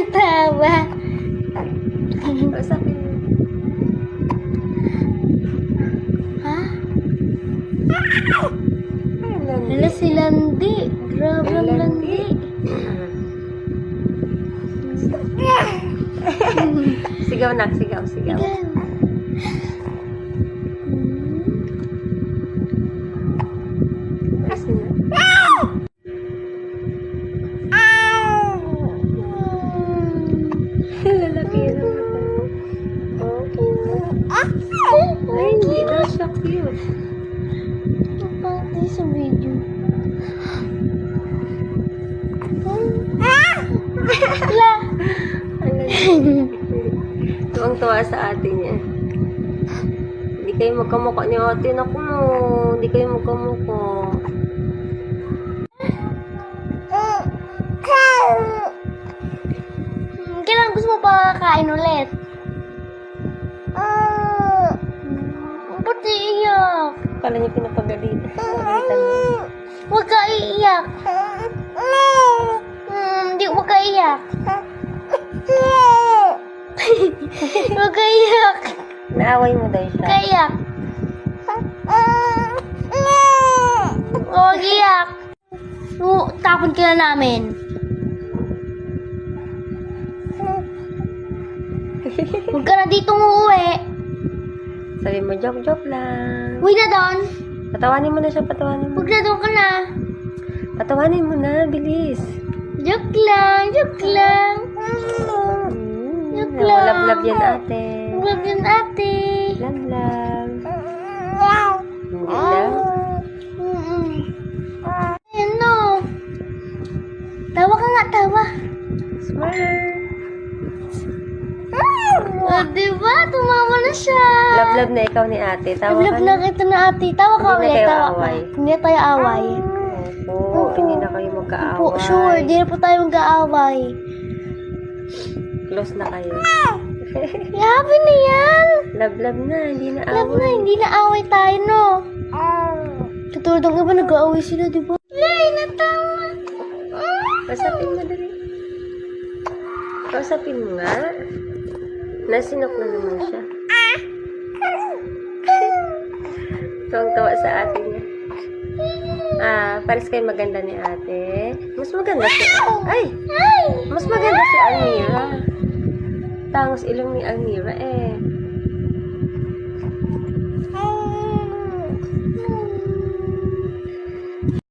Tawa. Kausapin mo. Ha? Ay, Landi. Hala si Landi. Grabe ang Landi. Sigaw na, sigaw, sigaw. Kasi na. Lalaki yun ang mata. Ay, hindi daw siya cute. Pati sa video. Hala. Tuwang-tuwa sa ate niya. Hindi kayo magkamukha ni ate. Naku mo. Hindi kayo magkamukha. Kailan gusto mo pa kain ulit? Ba't iiyak? Kala niya pinapagalitan. Pagalitan mo. Huwag ka iiyak. Hindi, huwag ka iiyak. Huwag ka iiyak. Naaway mo daw Huwag siya. ka iiyak. Huwag iiyak. Tapon ka na namin. Huwag ka na ditong uuwi. Sabi mo, joke-joke lang. Uwi na doon. Patawanin mo na siya, patawanin mo. Huwag na doon ka na. Patawanin mo na, bilis. Joke lang, joke lang. Joke lang. Love-love yan ate. Huwag yun ate. Love-love. Hindi lang. Ayun no. Tawa ka nga, tawa. Smile. O, diba? Tumawa na siya. Love-love na ikaw ni ate. Tawa ka Love na kita na ate. Tawa ka Hindi na ulit. kayo Tawa ka. away. Hindi na tayo away. Opo, hindi na kayo magkaaway. Po, sure. Hindi na po tayo mag-aaway. Close na kayo. Yabi na yan. Love-love na, hindi na Love na, away. hindi na away tayo, no? Tutulad ng iba, nag-aaway sila, diba? Lay, natawa. Kausapin mo dali. Kausapin mo nga. Nasinok na naman siya. Tuwang-tawa sa ate niya. Pares kayo maganda ni ate. Mas maganda si... Ay! Mas maganda si Almira. Tangos ilong ni Almira eh.